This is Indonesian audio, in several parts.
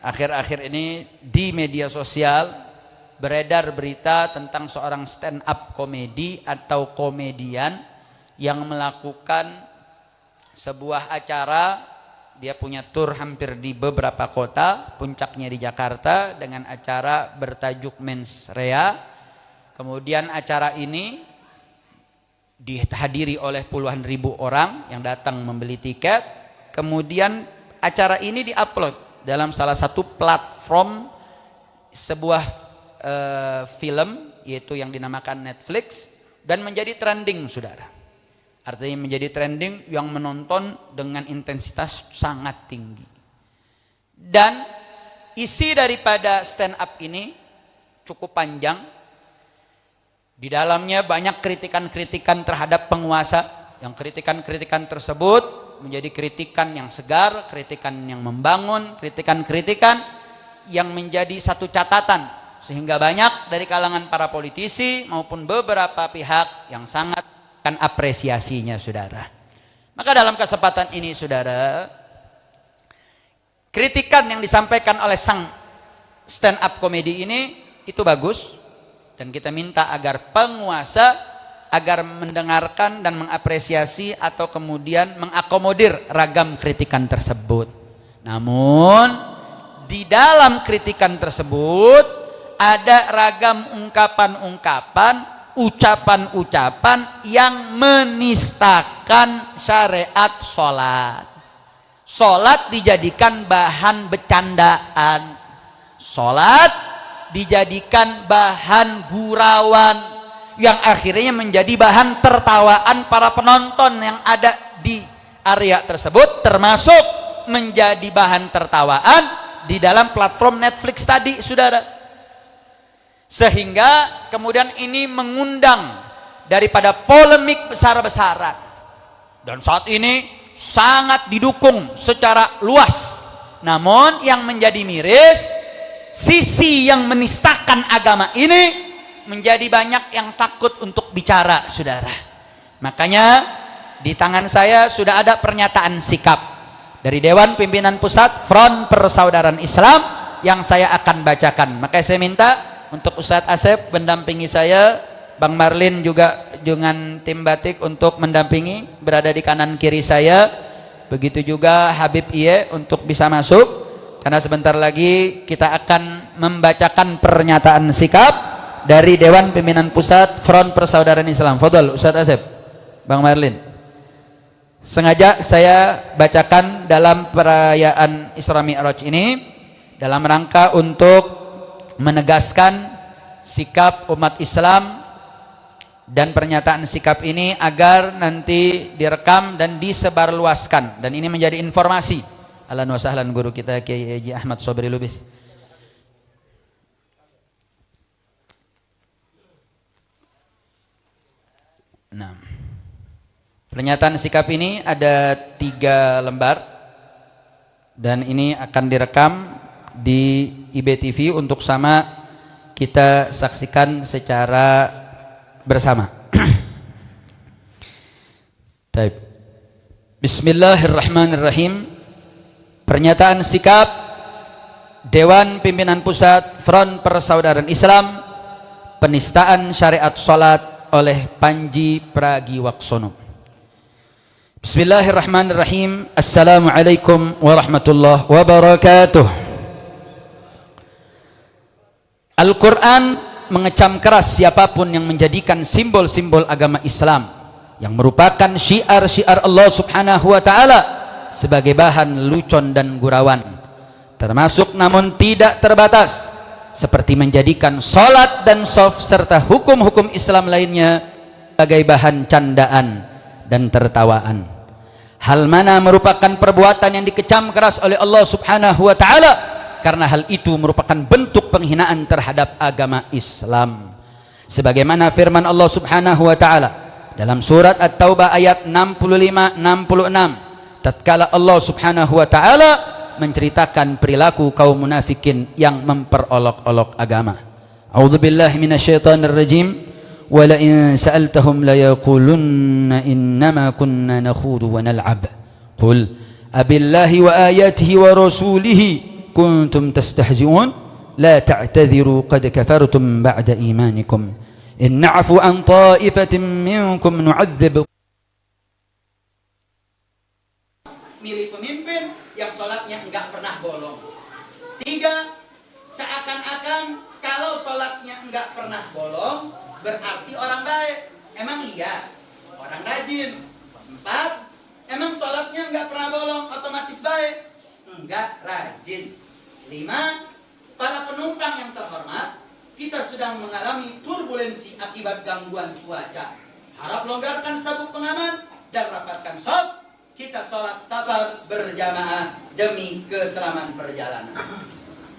akhir-akhir ini di media sosial beredar berita tentang seorang stand up komedi atau komedian yang melakukan sebuah acara. Dia punya tur hampir di beberapa kota, puncaknya di Jakarta, dengan acara bertajuk Mens Rea. Kemudian acara ini dihadiri oleh puluhan ribu orang yang datang membeli tiket. Kemudian acara ini diupload dalam salah satu platform sebuah film, yaitu yang dinamakan Netflix, dan menjadi trending, saudara. Artinya menjadi trending yang menonton dengan intensitas sangat tinggi. Dan isi daripada stand up ini cukup panjang. Di dalamnya banyak kritikan-kritikan terhadap penguasa, yang kritikan-kritikan tersebut menjadi kritikan yang segar, kritikan yang membangun, kritikan-kritikan yang menjadi satu catatan, sehingga banyak dari kalangan para politisi maupun beberapa pihak yang sangat akan apresiasinya, saudara. Maka dalam kesempatan ini, saudara, kritikan yang disampaikan oleh sang stand up komedi ini itu bagus, dan kita minta agar penguasa agar mendengarkan dan mengapresiasi atau kemudian mengakomodir ragam kritikan tersebut. Namun di dalam kritikan tersebut ada ragam ungkapan-ungkapan, ucapan-ucapan yang menistakan syariat sholat. Sholat dijadikan bahan bercandaan, sholat dijadikan bahan gurauan, yang akhirnya menjadi bahan tertawaan para penonton yang ada di area tersebut, termasuk menjadi bahan tertawaan di dalam platform Netflix tadi, saudara. Sehingga kemudian ini mengundang daripada polemik besar-besaran, dan saat ini sangat didukung secara luas. Namun yang menjadi miris, sisi yang menistakan agama ini menjadi banyak yang takut untuk bicara, saudara. Makanya di tangan saya sudah ada pernyataan sikap dari Dewan Pimpinan Pusat Front Persaudaraan Islam yang saya akan bacakan. Makanya saya minta untuk Ustadz Asep mendampingi saya, Bang Marlin juga dengan tim batik untuk mendampingi, berada di kanan kiri saya. Begitu juga Habib Iye untuk bisa masuk, karena sebentar lagi kita akan membacakan pernyataan sikap dari Dewan Pimpinan Pusat Front Persaudaraan Islam. Fadhol Ustadz Asep, Bang Marlin. Sengaja saya bacakan dalam perayaan Isra Mi'raj ini dalam rangka untuk menegaskan sikap umat Islam, dan pernyataan sikap ini agar nanti direkam dan disebarluaskan, dan ini menjadi informasi. Ahlan wa sahlan guru kita Kiai Haji Ahmad Sobri Lubis. Nah, pernyataan sikap ini ada 3 lembar, dan ini akan direkam di IBTV untuk sama kita saksikan secara bersama. Bismillahirrahmanirrahim. Pernyataan sikap Dewan Pimpinan Pusat Front Persaudaraan Islam, penistaan syariat salat oleh Panji Pragiwaksono. Bismillahirrahmanirrahim. Assalamualaikum warahmatullahi wabarakatuh. Al-Quran mengecam keras siapapun yang menjadikan simbol-simbol agama Islam yang merupakan syiar-syiar Allah subhanahu wa ta'ala sebagai bahan lelucon dan gurauan, termasuk namun tidak terbatas seperti menjadikan sholat dan shaf serta hukum-hukum Islam lainnya sebagai bahan candaan dan tertawaan. Hal mana merupakan perbuatan yang dikecam keras oleh Allah subhanahu wa ta'ala, karena hal itu merupakan bentuk penghinaan terhadap agama Islam. Sebagaimana firman Allah subhanahu wa ta'ala dalam surat At-Taubah ayat 65-66, tatkala Allah subhanahu wa ta'ala menceritakan perilaku kaum munafikin yang memperolok-olok agama. A'udzubillahi minasyaitonir rajim. Wa la in sa'altahum la yaqulunna innama kunna nakhudu wa nal'ab. Qul abillahi wa ayatihi wa rasulihi كنتم تستهزئون لا تعتذروا قد كفرتم بعد إيمانكم إن نعفو عن طائفة منكم نعذب. Milih pemimpin yang sholatnya enggak pernah bolong. 3, seakan-akan kalau sholatnya enggak pernah bolong berarti orang baik. Emang iya? Orang rajin. 4, emang sholatnya enggak pernah bolong otomatis baik? Enggak rajin. 5, para penumpang yang terhormat, kita sedang mengalami turbulensi akibat gangguan cuaca. Harap longgarkan sabuk pengaman dan rapatkan shaf. Kita sholat safar berjamaah demi keselamatan perjalanan.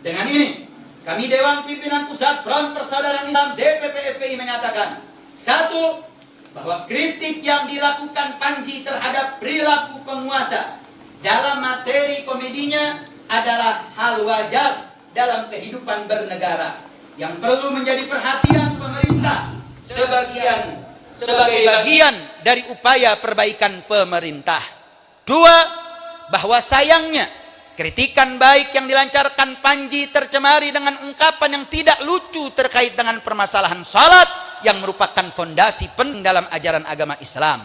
Dengan ini, kami Dewan Pimpinan Pusat Front Persaudaraan Islam DPP FPI menyatakan, 1, bahwa kritik yang dilakukan Panji terhadap perilaku penguasa dalam materi komedinya adalah hal wajar dalam kehidupan bernegara yang perlu menjadi perhatian pemerintah sebagai bagian dari upaya perbaikan pemerintah. 2, bahwa sayangnya kritikan baik yang dilancarkan Panji tercemari dengan ungkapan yang tidak lucu terkait dengan permasalahan salat yang merupakan fondasi penting dalam ajaran agama Islam.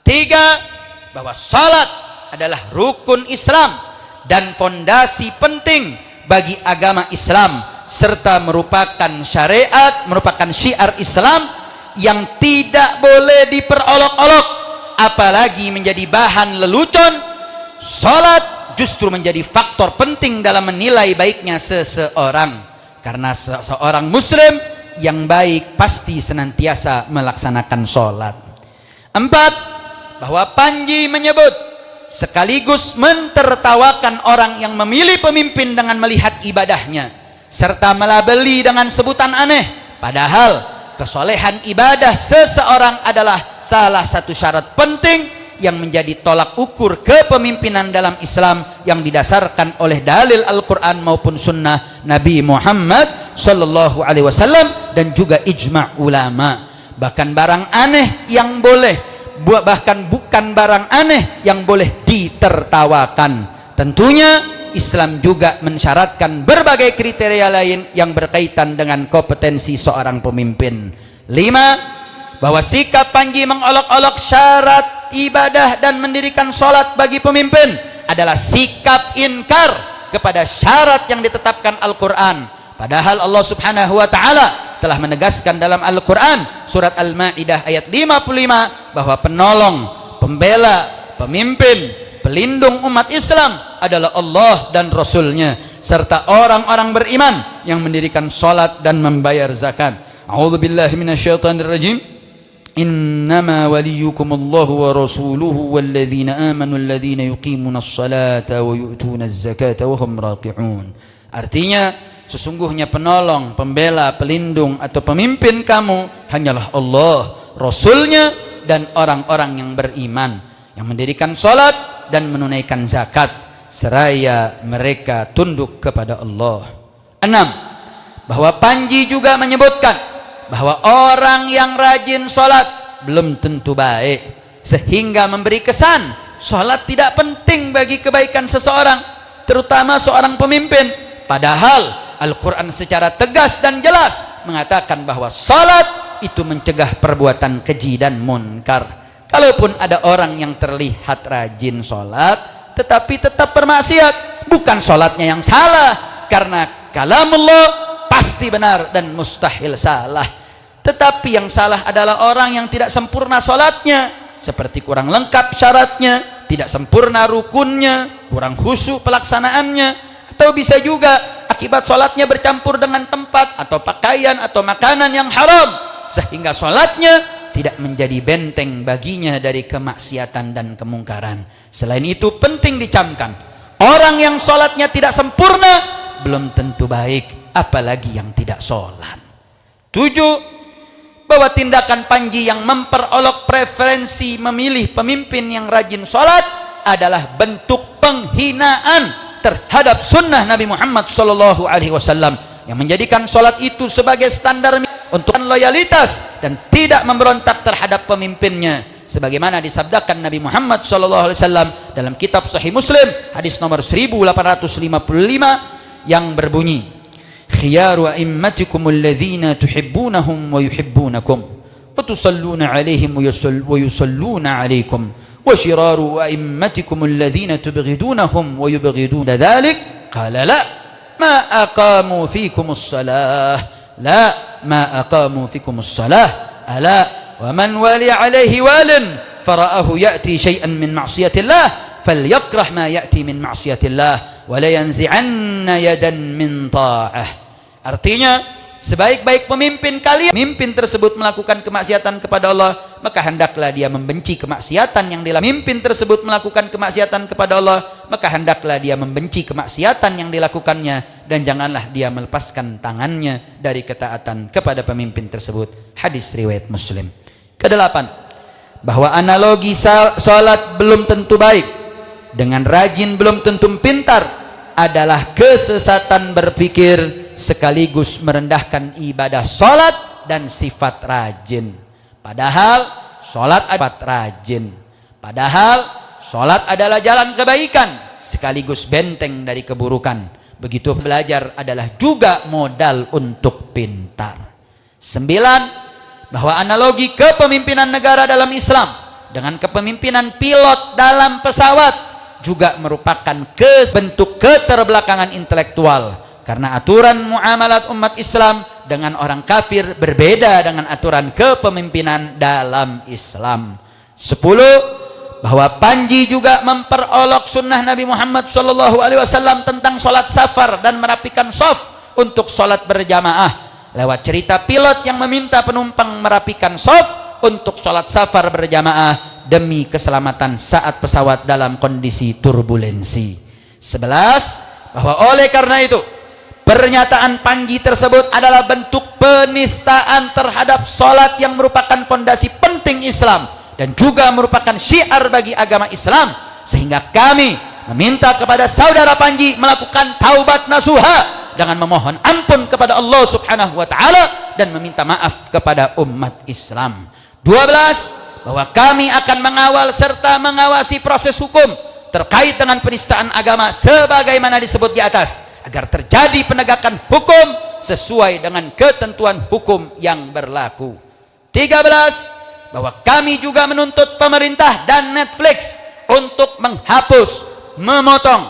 3, bahwa salat adalah rukun Islam dan fondasi penting bagi agama Islam serta merupakan syariat, merupakan syiar Islam yang tidak boleh diperolok-olok, apalagi menjadi bahan lelucon. Salat justru menjadi faktor penting dalam menilai baiknya seseorang, karena seorang muslim yang baik pasti senantiasa melaksanakan salat. 4, bahwa Panji menyebut sekaligus mentertawakan orang yang memilih pemimpin dengan melihat ibadahnya serta melabeli dengan sebutan aneh, padahal kesolehan ibadah seseorang adalah salah satu syarat penting yang menjadi tolak ukur kepemimpinan dalam Islam yang didasarkan oleh dalil Al-Quran maupun sunnah Nabi Muhammad Sallallahu Alaihi Wasallam dan juga ijma' ulama. Bahkan barang aneh yang boleh, bahkan bukan barang aneh yang boleh ditertawakan. Tentunya Islam juga mensyaratkan berbagai kriteria lain yang berkaitan dengan kompetensi seorang pemimpin. 5, bahwa sikap Panji mengolok-olok syarat ibadah dan mendirikan sholat bagi pemimpin adalah sikap inkar kepada syarat yang ditetapkan Al-Quran. Padahal Allah Subhanahu wa ta'ala telah menegaskan dalam Al-Quran surat Al-Ma'idah ayat 55 bahwa penolong, pembela, pemimpin, pelindung umat Islam adalah Allah dan Rasulnya serta orang-orang beriman yang mendirikan salat dan membayar zakat. A'udzubillahi minasyaitonirrajim. Innama waliyukumullahu wa rasuluhu walladzina amanu alladzina yuqimunas salata wa yu'tunaz zakata wa hum raqi'un. Artinya, sesungguhnya penolong, pembela, pelindung atau pemimpin kamu hanyalah Allah, Rasulnya dan orang-orang yang beriman yang mendirikan salat dan menunaikan zakat seraya mereka tunduk kepada Allah. 6, bahwa Panji juga menyebutkan bahwa orang yang rajin sholat belum tentu baik, sehingga memberi kesan sholat tidak penting bagi kebaikan seseorang, terutama seorang pemimpin. Padahal Al-Quran secara tegas dan jelas mengatakan bahwa sholat itu mencegah perbuatan keji dan munkar. Kalaupun ada orang yang terlihat rajin sholat tetapi tetap bermaksiat, bukan sholatnya yang salah, karena kalamullah pasti benar dan mustahil salah. Tetapi yang salah adalah orang yang tidak sempurna sholatnya, seperti kurang lengkap syaratnya, tidak sempurna rukunnya, kurang khusyuk pelaksanaannya, atau bisa juga akibat sholatnya bercampur dengan tempat atau pakaian atau makanan yang haram, sehingga sholatnya tidak menjadi benteng baginya dari kemaksiatan dan kemungkaran. Selain itu penting dicamkan, orang yang sholatnya tidak sempurna belum tentu baik, apalagi yang tidak sholat. 7, bahwa tindakan Panji yang memperolok preferensi memilih pemimpin yang rajin sholat adalah bentuk penghinaan terhadap sunnah Nabi Muhammad SAW yang menjadikan sholat itu sebagai standar untuk loyalitas dan tidak memberontak terhadap pemimpinnya, sebagaimana disabdakan Nabi Muhammad SAW dalam kitab Sahih Muslim hadis nomor 1855 yang berbunyi, khiyaru a'immatikumul ladzina tuhibbunahum wa yuhibbunakum wa tusalluna 'alaihim wa yusalluna 'alaikum wa shiraru a'immatikumul ladzina tubghidunahum wa yubghiduna dzalik qala la ma aqamu fikumus salah la ma aqamu fikumus salah ala wa man wali 'alaihi walin fara'ahu ya'ti syai'an min ma'siyatillah falyakrah ma ya'ti min ma'siyatillah wa la yanzi'anna yadan min ta'ah. Artinya, sebaik-baik pemimpin kalian, pemimpin tersebut melakukan kemaksiatan kepada Allah, maka hendaklah dia membenci kemaksiatan yang dilakukan. Pemimpin tersebut melakukan kemaksiatan kepada Allah, maka hendaklah dia membenci kemaksiatan yang dilakukannya, dan janganlah dia melepaskan tangannya dari ketaatan kepada pemimpin tersebut. Hadis riwayat Muslim. Kedelapan, bahwa analogi salat belum tentu baik dengan rajin belum tentu pintar adalah kesesatan berpikir sekaligus merendahkan ibadah salat dan sifat rajin. Padahal salat adalah jalan kebaikan sekaligus benteng dari keburukan. Begitu belajar adalah juga modal untuk pintar. 9, bahwa analogi kepemimpinan negara dalam Islam dengan kepemimpinan pilot dalam pesawat juga merupakan bentuk keterbelakangan intelektual, karena aturan muamalat umat Islam dengan orang kafir berbeda dengan aturan kepemimpinan dalam Islam. 10, bahwa Panji juga memperolok sunnah Nabi Muhammad SAW tentang sholat safar dan merapikan shaf untuk sholat berjamaah lewat cerita pilot yang meminta penumpang merapikan shaf untuk sholat safar berjamaah demi keselamatan saat pesawat dalam kondisi turbulensi. 11, bahwa oleh karena itu pernyataan Panji tersebut adalah bentuk penistaan terhadap sholat yang merupakan pondasi penting Islam dan juga merupakan syiar bagi agama Islam, sehingga kami meminta kepada saudara Panji melakukan taubat nasuha dengan memohon ampun kepada Allah Subhanahu wa taala dan meminta maaf kepada umat Islam. 12, bahwa kami akan mengawal serta mengawasi proses hukum terkait dengan penistaan agama sebagaimana disebut di atas, agar terjadi penegakan hukum sesuai dengan ketentuan hukum yang berlaku. 13, bahwa kami juga menuntut pemerintah dan Netflix untuk menghapus, memotong,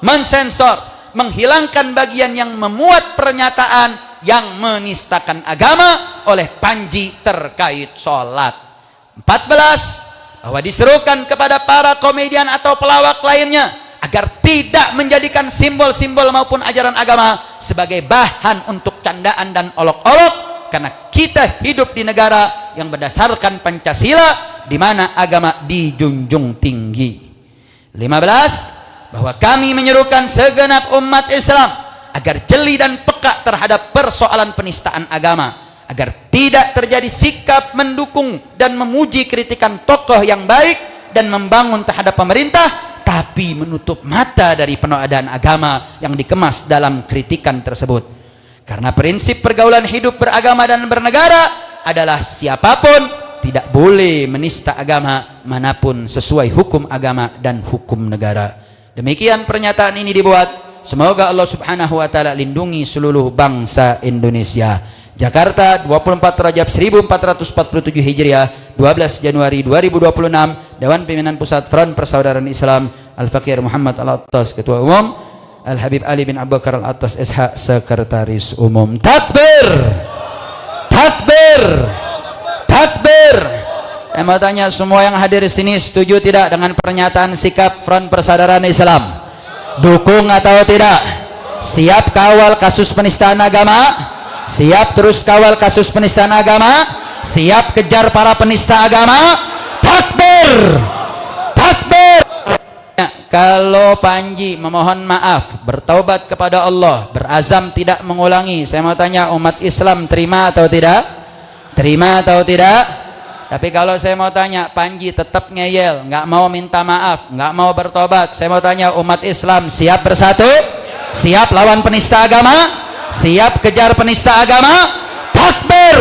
mensensor, menghilangkan bagian yang memuat pernyataan yang menistakan agama oleh Panji terkait sholat. 14, bahwa diserukan kepada para komedian atau pelawak lainnya agar tidak menjadikan simbol-simbol maupun ajaran agama sebagai bahan untuk candaan dan olok-olok, karena kita hidup di negara yang berdasarkan Pancasila di mana agama dijunjung tinggi. 15, bahwa kami menyerukan segenap umat Islam agar jeli dan peka terhadap persoalan penistaan agama, agar tidak terjadi sikap mendukung dan memuji kritikan tokoh yang baik dan membangun terhadap pemerintah, tapi menutup mata dari penodaan agama yang dikemas dalam kritikan tersebut. Karena prinsip pergaulan hidup beragama dan bernegara adalah siapapun tidak boleh menista agama manapun sesuai hukum agama dan hukum negara. Demikian pernyataan ini dibuat. Semoga Allah Subhanahu wa taala lindungi seluruh bangsa Indonesia. Jakarta, 24 Rajab 1447 Hijriah, 12 Januari 2026. Dewan Pimpinan Pusat Front Persaudaraan Islam, Al-Faqir Muhammad Al-Attas Ketua Umum, Al-Habib Ali bin Abu Bakar Al-Attas SH Sekretaris Umum. Takbir! Takbir! Takbir! Saya mau tanya semua yang hadir di sini setuju tidak dengan pernyataan sikap Front Persaudaraan Islam? Dukung atau tidak? Siap kawal kasus penistaan agama? Siap terus kawal kasus penistaan agama? Siap kejar para penista agama? Takbir! Takbir! Kalau Panji memohon maaf, bertaubat kepada Allah, berazam tidak mengulangi, saya mau tanya umat Islam terima atau tidak? Terima atau tidak? Tapi kalau saya mau tanya, Panji tetap ngeyel, nggak mau minta maaf, nggak mau bertobat, saya mau tanya umat Islam siap bersatu? Siap lawan penista agama? Siap kejar penista agama? Takbir!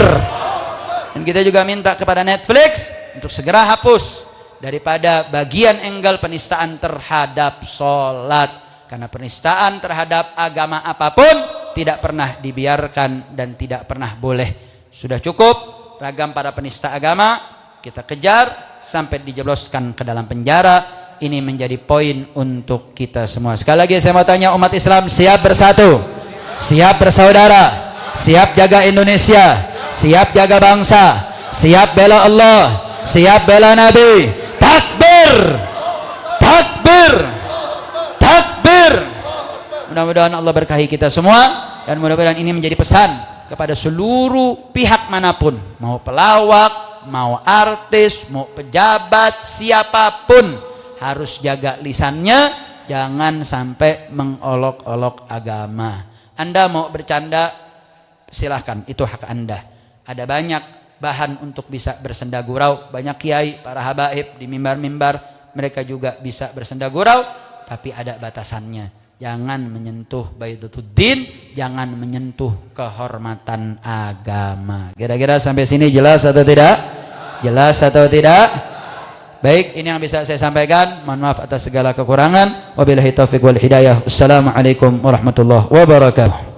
Dan kita juga minta kepada Netflix untuk segera hapus daripada bagian enggal penistaan terhadap sholat, Karena penistaan terhadap agama apapun tidak pernah dibiarkan dan tidak pernah boleh. Sudah cukup ragam para penista agama kita kejar sampai dijebloskan ke dalam penjara. Ini menjadi poin untuk kita semua. Sekali lagi saya mau tanya, umat Islam siap bersatu, siap bersaudara, siap jaga Indonesia, siap jaga bangsa, siap bela Allah, siap bela Nabi. Takbir, takbir, takbir. Mudah-mudahan Allah berkahi kita semua, dan mudah-mudahan ini menjadi pesan kepada seluruh pihak manapun, mau pelawak, mau artis, mau pejabat, siapapun harus jaga lisannya, jangan sampai mengolok-olok agama. Anda mau bercanda silahkan, itu hak Anda. Ada banyak bahan untuk bisa bersenda gurau, banyak kiai, para habaib di mimbar-mimbar, mereka juga bisa bersenda gurau, tapi ada batasannya. Jangan menyentuh baituddin, jangan menyentuh kehormatan agama. Kira-kira sampai sini jelas atau tidak? Jelas atau tidak? Baik, ini yang bisa saya sampaikan. Mohon maaf atas segala kekurangan. Wabillahi taufiq wal hidayah. Assalamualaikum warahmatullahi wabarakatuh.